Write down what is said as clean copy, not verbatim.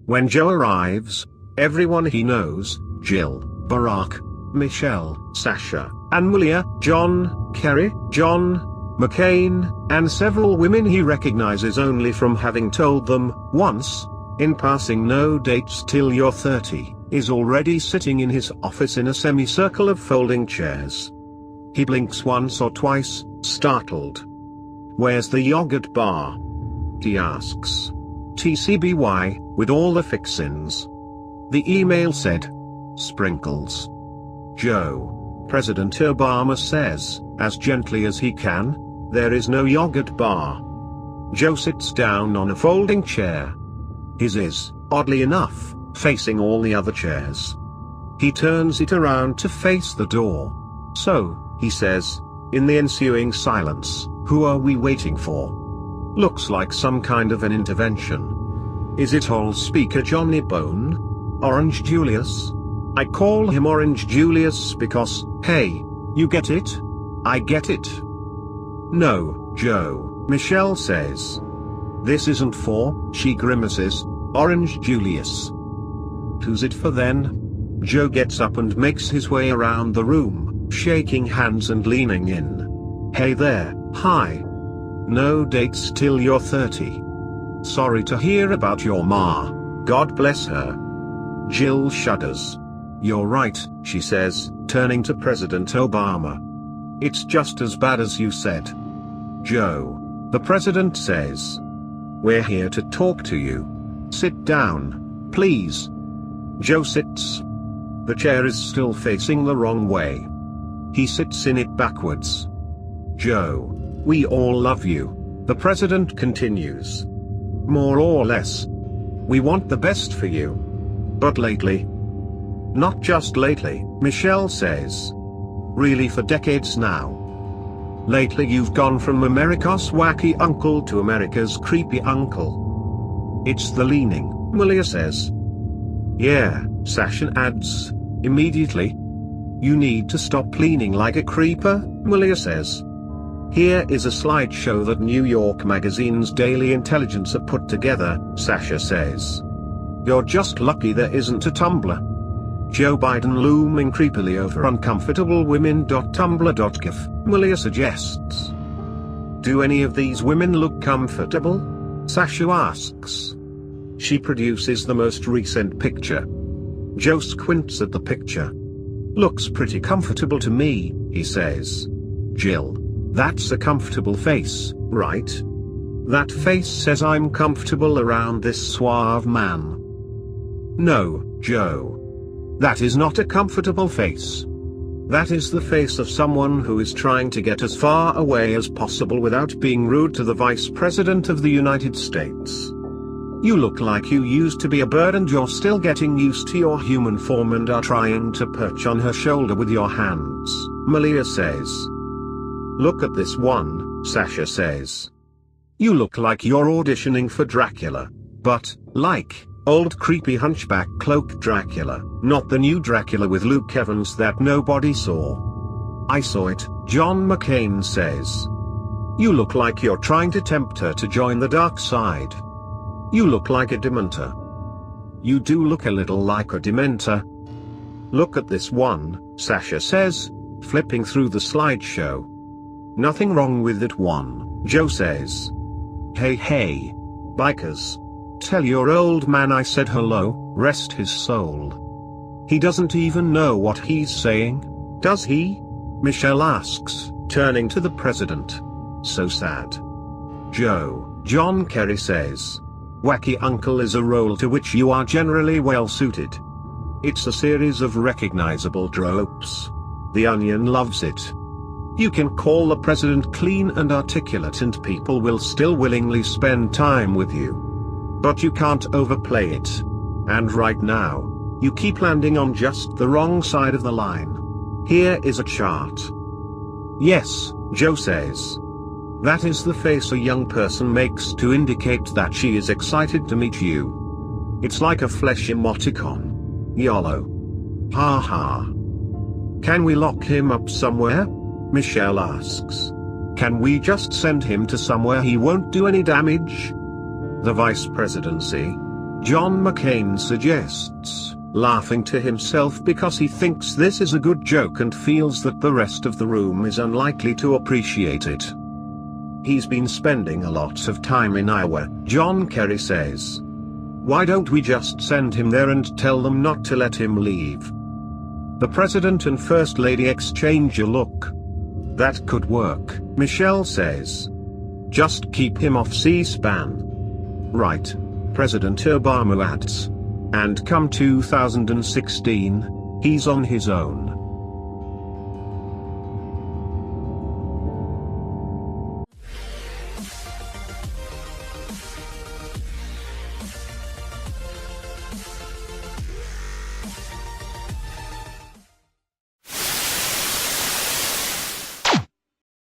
When Joe arrives, everyone he knows, Jill, Barack, Michelle, Sasha, and Malia, John Kerry, John McCain, and several women he recognizes only from having told them, once, in passing, no dates till you're 30, is already sitting in his office in a semicircle of folding chairs. He blinks once or twice, startled. "Where's the yogurt bar?" he asks. TCBY, with all the fixins. The email said. Sprinkles. Joe. President Obama says, as gently as he can, there is no yogurt bar. Joe sits down on a folding chair. His is, oddly enough, facing all the other chairs. He turns it around to face the door. "So," he says, in the ensuing silence, "who are we waiting for? Looks like some kind of an intervention. Is it old Speaker Johnny Bone? Orange Julius? I call him Orange Julius because, hey, you get it? I get it." "No, Joe," Michelle says. "This isn't for," she grimaces, "Orange Julius." "Who's it for then?" Joe gets up and makes his way around the room, shaking hands and leaning in. "Hey there, hi. No dates till you're 30. Sorry to hear about your ma, God bless her." Jill shudders. "You're right," she says, turning to President Obama. "It's just as bad as you said." "Joe," the president says. "We're here to talk to you. Sit down, please." Joe sits. The chair is still facing the wrong way. He sits in it backwards. "Joe, we all love you," the president continues. "More or less. We want the best for you. But lately—" "Not just lately," Michelle says. "Really for decades now. Lately you've gone from America's wacky uncle to America's creepy uncle." "It's the leaning," Malia says. "Yeah," Sasha adds, immediately. "You need to stop leaning like a creeper," Malia says. "Here is a slideshow that New York Magazine's Daily Intelligencer put together," Sasha says. "You're just lucky there isn't a Tumblr. Joe Biden looming creepily over uncomfortablewomen.tumblr.gif," Malia suggests. "Do any of these women look comfortable?" Sasha asks. She produces the most recent picture. Joe squints at the picture. "Looks pretty comfortable to me," he says. "Jill, that's a comfortable face, right? That face says I'm comfortable around this suave man." "No, Joe. That is not a comfortable face. That is the face of someone who is trying to get as far away as possible without being rude to the Vice President of the United States. You look like you used to be a bird and you're still getting used to your human form and are trying to perch on her shoulder with your hands," Malia says. "Look at this one," Sasha says. "You look like you're auditioning for Dracula, but, like, old creepy hunchback cloak Dracula, not the new Dracula with Luke Evans that nobody saw." "I saw it," John McCain says. "You look like you're trying to tempt her to join the dark side. You look like a Dementor." "You do look a little like a Dementor." "Look at this one," Sasha says, flipping through the slideshow. "Nothing wrong with that one," Joe says. Hey, bikers. Tell your old man I said hello, rest his soul." He doesn't even know what he's saying, does he? Michelle asks, turning to the president. So sad. "Joe," John Kerry says. "Wacky uncle is a role to which you are generally well suited. It's a series of recognizable tropes. The Onion loves it. You can call the president clean and articulate and people will still willingly spend time with you. But you can't overplay it. And right now, you keep landing on just the wrong side of the line. Here is a chart." "Yes," Joe says. "That is the face a young person makes to indicate that she is excited to meet you. It's like a flesh emoticon. YOLO. Ha ha. Can we lock him up somewhere?" Michelle asks. "Can we just send him to somewhere he won't do any damage?" "The vice presidency?" John McCain suggests, laughing to himself because he thinks this is a good joke and feels that the rest of the room is unlikely to appreciate it. He's been spending a lot of time in Iowa, John Kerry says. Why don't we just send him there and tell them not to let him leave? The President and First Lady exchange a look. That could work, Michelle says. Just keep him off C-SPAN. Right, President Obama adds. And come 2016, he's on his own.